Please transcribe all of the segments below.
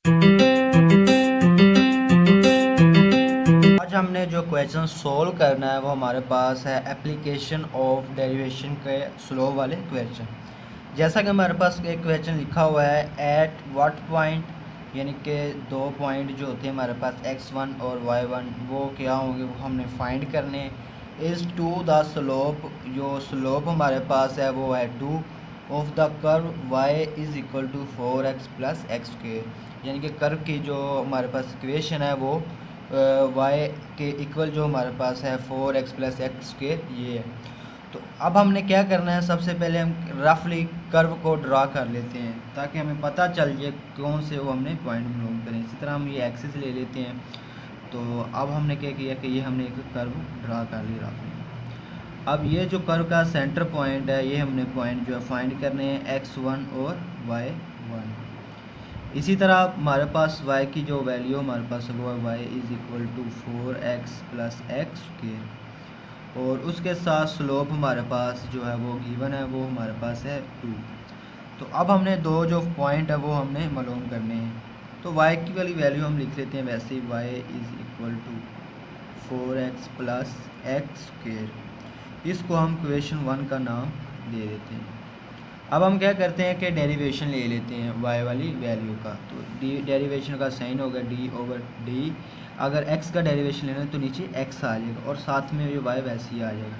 आज हमने जो क्वेश्चन सोल्व करना है वो हमारे पास है एप्लीकेशन ऑफ डेरिवेशन के स्लो वाले क्वेश्चन। जैसा कि हमारे पास एक क्वेश्चन लिखा हुआ है एट व्हाट पॉइंट, यानी कि 2 पॉइंट जो होते हैं हमारे पास x1 और y1 वो क्या होंगे, वो हमने फाइंड करने। इज़ टू द स्लोप, जो स्लोप हमारे पास है वो है 2 of the curve y is equal to 4x plus x square, यानी कि कर्व की जो हमारे पास इक्वेशन है वो y के इक्वल जो हमारे पास है 4x प्लस एक्स स्क्वेयर ये है। तो अब हमने क्या करना है, सबसे पहले हम रफली कर्व को ड्रा कर लेते हैं ताकि हमें पता चल जाए कौन से वो हमने पॉइंट मालूम करें। इसी तरह हम ये एक्सिस ले लेते हैं। तो अब हमने क्या किया कि ये हमने एक कर्व ड्रा कर लिया रफली। अब ये जो कर्व का सेंटर पॉइंट है ये हमने पॉइंट जो है फाइंड करने हैं x1 और y1। इसी तरह हमारे पास y की जो वैल्यू हमारे पास है वो है y is equal to 4x plus x square, और उसके साथ स्लोप हमारे पास जो है वो गिवन है, वो हमारे पास है 2। तो अब हमने दो जो पॉइंट है वो हमने मालूम करने हैं। तो y की वाली वैल्यू हम लिख लेते हैं वैसे ही, y is equal to 4x plus x square. इसको हम क्वेश्चन 1 का नाम दे देते हैं। अब हम क्या करते हैं कि डेरिवेशन ले लेते हैं y वाली वैल्यू का। तो डेरिवेशन का साइन होगा d ओवर d। अगर x का डेरिवेशन लेना है तो नीचे x आ जाएगा और साथ में ये y वैसे ही आ जाएगा।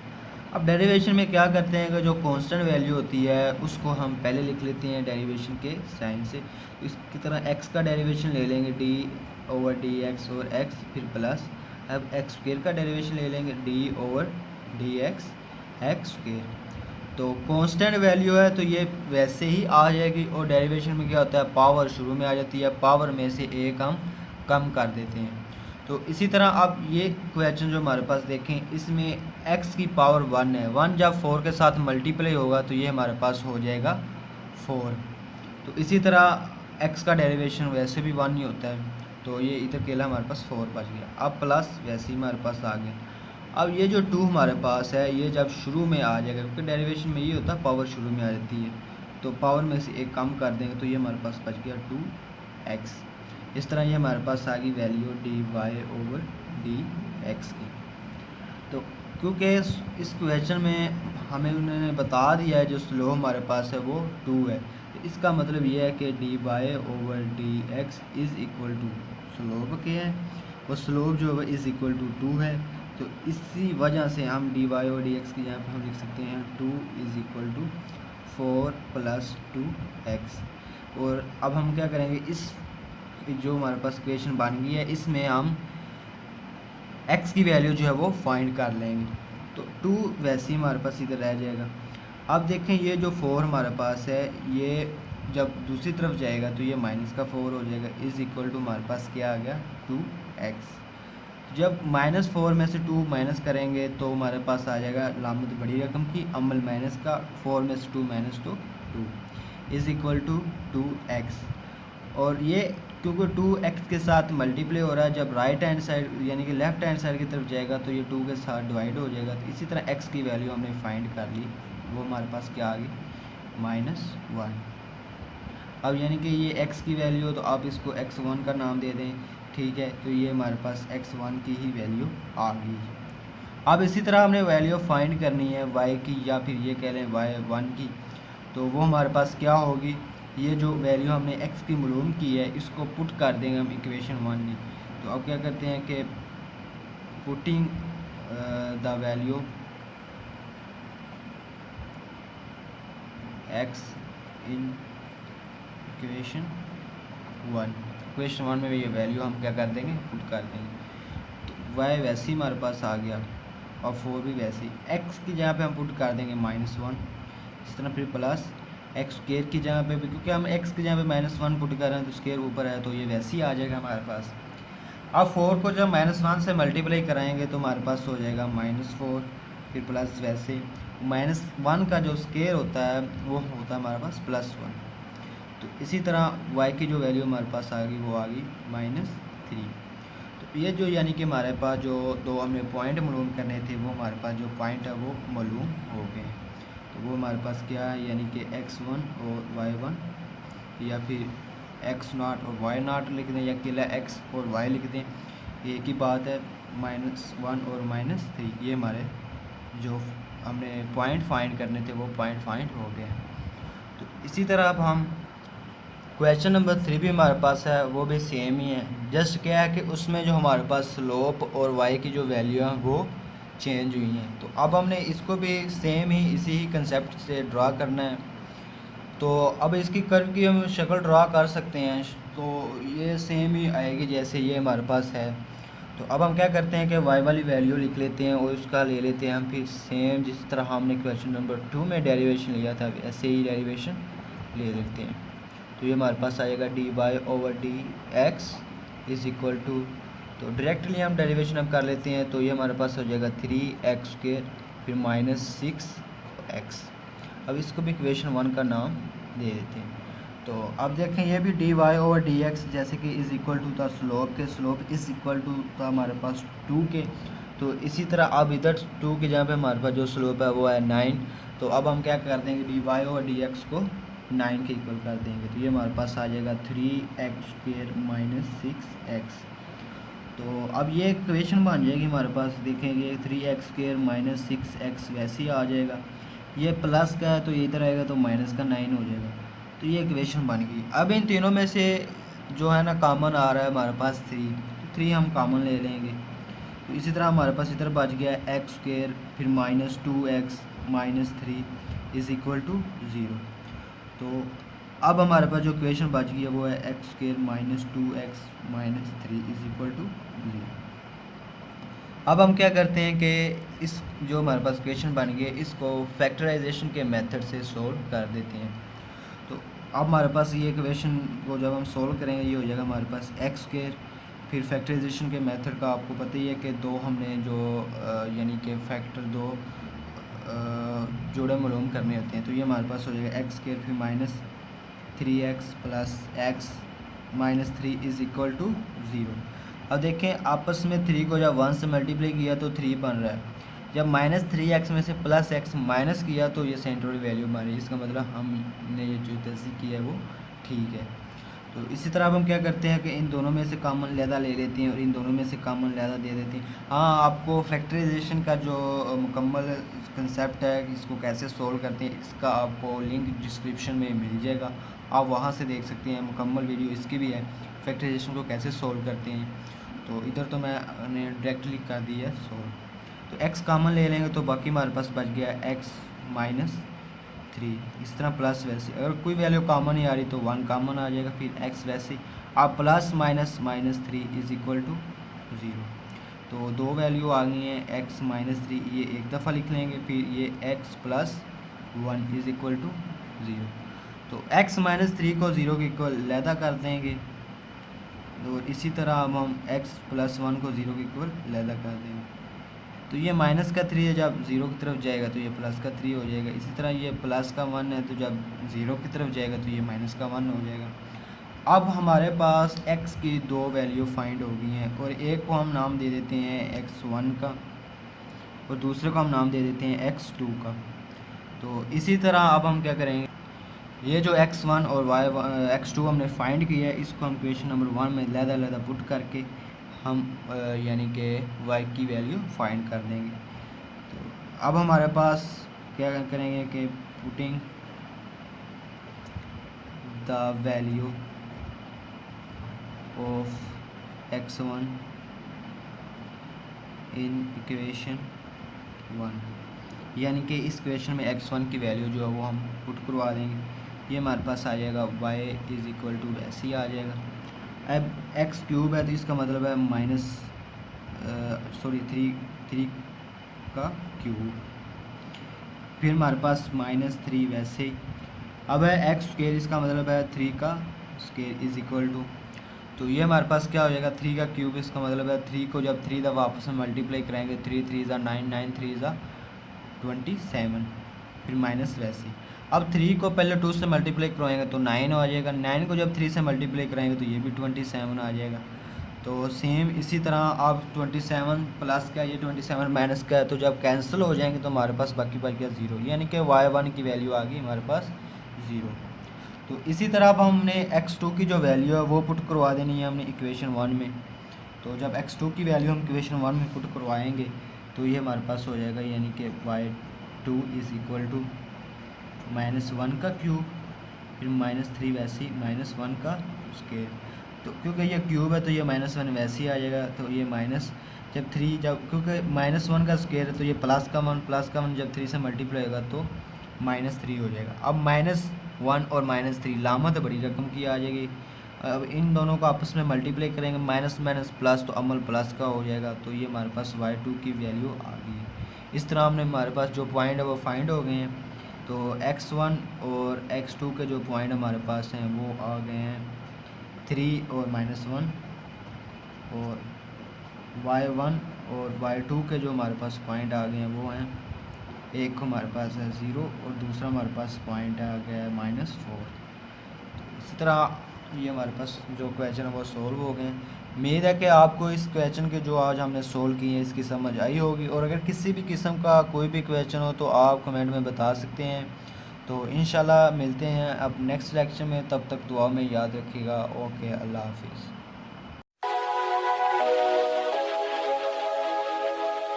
अब डेरिवेशन में क्या करते हैं कि जो कांस्टेंट वैल्यू होती है उसको हम पहले लिख लेते हैं डेरिवेशन के साइन से। इसकी तरह x का डेरिवेशन ले लेंगे d ओवर डी एक्स और x, फिर प्लस अब एक्स स्क्वेयर का डेरिवेशन ले लेंगे d over D x square. तो कांस्टेंट वैल्यू है तो ये वैसे ही आ जाएगी, और डेरिवेशन में क्या होता है पावर शुरू में आ जाती है, पावर में से एक हम कम कर देते हैं। तो इसी तरह अब ये क्वेश्चन जो हमारे पास देखें इसमें x की पावर 1 है, 1 जब 4 के साथ मल्टीप्लाई होगा तो ये हमारे पास हो जाएगा 4। तो इसी तरह x का डेरिवेशन वैसे भी 1 ही होता है, तो ये इधर अकेला हमारे पास 4 बच गया। अब प्लस वैसे ही हमारे पास आ गया। अब ये जो 2 हमारे पास है ये जब शुरू में आ जाएगा, क्योंकि डेरिवेशन में ये होता है पावर शुरू में आ जाती है, तो पावर में से एक कम कर देंगे तो ये हमारे पास बच गया 2x। इस तरह ये हमारे पास आ गई वैल्यू dy ओवर dx की। तो क्योंकि इस क्वेश्चन में हमें उन्होंने बता दिया है जो स्लोप हमारे पास है वो 2 है, तो इसका मतलब ये है कि dy over dx is equal to slope क्या है, वो स्लोप जो है इज़ इक्वल टू 2 है। तो इसी वजह से हम dy और dx की जगह पर हम लिख सकते हैं 2 is equal to 4 plus 2x। और अब हम क्या करेंगे, इस जो हमारे पास इक्वेशन बन गई है इसमें हम x की वैल्यू जो है वो फाइंड कर लेंगे। तो 2 वैसे ही हमारे पास इधर रह जाएगा। अब देखें ये जो 4 हमारे पास है ये जब दूसरी तरफ जाएगा तो ये माइनस का 4 हो जाएगा, इज़ इक्वल टू हमारे पास क्या आ गया 2x। जब -4 में से 2 माइनस करेंगे तो हमारे पास आ जाएगा लामत बड़ी रकम की, अमल माइनस का, 4 में से 2 माइनस तो 2 इज़ इक्वल टू 2x। और ये क्योंकि 2x के साथ मल्टीप्लाई हो रहा है, जब राइट हैंड साइड यानी कि लेफ़्ट हैंड साइड की तरफ जाएगा तो ये 2 के साथ डिवाइड हो जाएगा। तो इसी तरह x की वैल्यू हमने फाइंड कर ली, वो हमारे पास क्या आ गई -1। अब यानी कि ये x की वैल्यू, तो आप इसको x1 का नाम दे दें, ठीक है। तो ये हमारे पास x1 की ही वैल्यू आ गई। अब इसी तरह हमने वैल्यू फाइंड करनी है y की, या फिर ये कह लें y1 की। तो वो हमारे पास क्या होगी, ये जो वैल्यू हमने x की मालूम की है इसको पुट कर देंगे हम इक्वेशन 1 में। तो अब क्या करते हैं कि putting the value x in equation 1, equation 1 में ये वैल्यू हम क्या कर देंगे पुट कर देंगे। तो y वैसे ही हमारे पास आ गया और 4 भी वैसे ही, x की जगह पे हम पुट कर देंगे -1। इस तरह फिर प्लस एक्स स्क्वेयर की जगह पे भी, क्योंकि हम x की जगह पे -1 पुट कर रहे हैं तो स्क्वेयर ऊपर है तो ये वैसे ही आ जाएगा हमारे पास। अब 4 को जब -1 से मल्टीप्लाई कराएंगे तो हमारे पास हो जाएगा -4, फिर प्लस वैसे -1 का जो स्क्वेयर होता है वो होता है हमारे पास +1। तो इसी तरह y की जो वैल्यू हमारे पास आ गई वो आ गई -3। तो ये जो यानी कि हमारे पास जो दो हमने पॉइंट मालूम करने थे वो हमारे पास जो पॉइंट है वो मालूम हो गए। तो वो हमारे पास क्या है, यानी कि x1 और y1, या फिर एक्स नॉट और वाई नॉट लिख दें, या अकेला एक्स और वाई लिख दें, एक ही बात है। -1 और -3 ये हमारे जो हमने पॉइंट फाइंड करने थे वो पॉइंट फाइंड हो गए। तो इसी तरह अब हम क्वेश्चन नंबर 3 भी हमारे पास है, वो भी सेम ही है। जस्ट क्या है कि उसमें जो हमारे पास स्लोप और वाई की जो वैल्यू हैं वो चेंज हुई हैं। तो अब हमने इसको भी सेम ही इसी ही कंसेप्ट से ड्रा करना है। तो अब इसकी कर्व की हम शक्ल ड्रा कर सकते हैं, तो ये सेम ही आएगी जैसे ये हमारे पास है। तो अब हम क्या करते हैं कि वाई वाली वैल्यू लिख लेते हैं और उसका ले लेते हैं हम फिर सेम जिस तरह हमने क्वेश्चन नंबर 2 में डेरिवेशन लिया था ऐसे ही डेरिवेशन ले लेते हैं। तो ये हमारे पास आएगा dy/dx इज़ इक्वल टू, तो डायरेक्टली हम डेरिवेशन अब कर लेते हैं। तो ये हमारे पास हो जाएगा 3x² फिर -6x। अब इसको भी इक्वेशन 1 का नाम दे देते हैं। तो अब देखें ये भी dy/dx जैसे कि इज़ इक्वल टू था स्लोप के, स्लोप इज़ इक्वल टू था हमारे पास 2 के। तो इसी तरह अब इधर 2 के जहाँ पे हमारे पास जो स्लोप है वो है 9। तो अब हम क्या कर देंगे, dy/dx को 9 के इक्वल कर देंगे। तो ये हमारे पास आ जाएगा 3x² -6x। तो अब ये इक्वेशन बन जाएगी हमारे पास, देखेंगे 3x² -6x वैसे ही आ जाएगा। ये प्लस का है तो ये इधर आएगा तो माइनस का 9 हो जाएगा। तो ये इक्वेशन बन गई। अब इन तीनों में से जो है ना कॉमन आ रहा है हमारे पास 3, तो 3 हम कॉमन ले लेंगे। तो इसी तरह हमारे पास इधर बच गया है x² फिर -2x -3 इज़ इक्वल टू 0। तो अब हमारे पास जो इक्वेशन बच गई है वो है x² -2x -3 is equal to 0। अब हम क्या करते हैं कि इस जो हमारे पास इक्वेशन बन गई है इसको फैक्टराइजेशन के मेथड से सोल्व कर देते हैं। तो अब हमारे पास ये इक्वेशन को जब हम सोल्व करेंगे ये हो जाएगा हमारे पास x², फिर फैक्टराइजेशन के मेथड का आपको पता ही है कि दो हमने जो यानी कि फैक्टर दो जोड़े मालूम करने होते हैं। तो ये हमारे पास हो जाएगा x² फिर -3x plus x -3 is equal to 0। अब देखें आपस में 3 को जब 1 से मल्टीप्लाई किया तो 3 बन रहा है, जब -3x में से +x माइनस किया तो ये सेंट्रल वैल्यू बन रही है। इसका मतलब हमने ये जो तस्दीक की है वो ठीक है। तो इसी तरह अब हम क्या करते हैं कि इन दोनों में से कॉमन लैदा ले लेते हैं और इन दोनों में से कॉमन लैदा दे देते हैं। हाँ, आपको फैक्टराइजेशन का जो मुकम्मल कंसेप्ट है इसको कैसे सोल्व करते हैं इसका आपको लिंक डिस्क्रिप्शन में मिल जाएगा, आप वहाँ से देख सकते हैं। मुकम्मल वीडियो इसकी भी है, फैक्टराइजेशन को कैसे सोल्व करते हैं। तो इधर तो मैंने डायरेक्टली कर दी है सोल्व। तो x कॉमन ले लेंगे तो बाकी हमारे पास बच गया x -3। इस तरह प्लस वैसे अगर कोई वैल्यू कॉमन नहीं आ रही तो 1 कॉमन आ जाएगा, फिर x वैसे आप प्लस -3 इज़ इक्वल टू 0। तो दो वैल्यू आ गई हैं x -3, ये एक दफ़ा लिख लेंगे, फिर ये x + 1 इज़ इक्वल टू 0। तो x -3 को 0 के इक्वल लैदा कर देंगे। तो इसी तरह अब हम x + 1 को 0 के इक्वल लैदा कर देंगे। तो ये माइनस का 3 है, जब 0 की तरफ जाएगा तो ये प्लस का 3 हो जाएगा। इसी तरह ये प्लस का 1 है तो जब 0 की तरफ जाएगा तो ये माइनस का 1 हो जाएगा। अब हमारे पास x की दो वैल्यू फाइंड हो गई हैं और एक को हम नाम दे देते हैं x1 का और दूसरे को हम नाम दे देते हैं x2 का। तो इसी तरह अब हम क्या करेंगे, ये जो x1 और x2 हमने फाइंड किया है इसको हम क्वेश्चन नंबर 1 में लैदा पुट करके हम यानी कि y की वैल्यू फाइंड कर देंगे। तो अब हमारे पास क्या करेंगे कि putting the value of x1 in equation 1, यानी कि इस क्वेश्चन में x1 की वैल्यू जो है वो हम पुट करवा देंगे। ये हमारे पास आ जाएगा y इज़ इक्वल टू ऐसे ही आ जाएगा। अब x³ है तो इसका मतलब है -3 का क्यूब, फिर हमारे पास -3 वैसे ही। अब है x², इसका मतलब है 3 का स्क्वायर इज़ इक्वल टू, तो ये हमारे पास क्या हो जाएगा 3 का क्यूब। इसका मतलब है 3 को जब 3 दफ़ा आपस में मल्टीप्लाई कराएंगे 3 3 ज़ा 9 9 3 ज़ा 27, फिर माइनस वैसे। अब 3 को पहले 2 से मल्टीप्लाई कराएंगे तो 9 आ जाएगा, 9 को जब 3 से मल्टीप्लाई कराएंगे तो ये भी 27 आ जाएगा। तो सेम इसी तरह आप 27 प्लस का ये 27 माइनस का है तो जब कैंसिल हो जाएंगे तो हमारे पास बाकी बच गया 0, यानी कि y1 की वैल्यू आ गई हमारे पास 0। तो इसी तरह अब हमने x2 की जो वैल्यू है वो पुट करवा देनी है हमने इक्वेशन 1 में। तो जब x2 की वैल्यू हम इक्वेशन 1 में पुट करवाएंगे तो ये हमारे पास हो जाएगा, यानी कि y2 इज़ इक्वल टू -1 का क्यूब, फिर -3 वैसे ही -1 का स्क्वायर। तो क्योंकि ये क्यूब है तो ये -1 वैसे ही आ जाएगा। तो ये माइनस जब 3 जब क्योंकि -1 का स्क्वायर है तो ये प्लस का 1 जब 3 से मल्टीप्लाई होगा तो -3 हो जाएगा। अब -1 और -3 लामत बड़ी रकम की आ जाएगी। अब इन दोनों को आपस में मल्टीप्लाई करेंगे, माइनस माइनस प्लस तो अमल प्लस का हो जाएगा। तो ये हमारे पास y2 की वैल्यू आ गई है। इस तरह हमने हमारे पास जो पॉइंट है वो फाइंड हो गए हैं। तो x1 और x2 के जो पॉइंट हमारे पास हैं वो आ गए हैं 3 और -1, और y1 और y2 के जो हमारे पास पॉइंट आ गए हैं वो हैं, एक हमारे पास है 0 और दूसरा हमारे पास पॉइंट आ गया है -4। इसी तरह ये हमारे पास जो क्वेश्चन है वो सोल्व हो गए। उम्मीद है कि आपको इस क्वेश्चन के जो आज हमने सोल्व किए हैं इसकी समझ आई होगी, और अगर किसी भी किस्म का कोई भी क्वेश्चन हो तो आप कमेंट में बता सकते हैं। तो इंशाल्लाह मिलते हैं अब नेक्स्ट लेक्चर में, तब तक दुआ में याद रखिएगा। ओके, अल्लाह हाफिज़।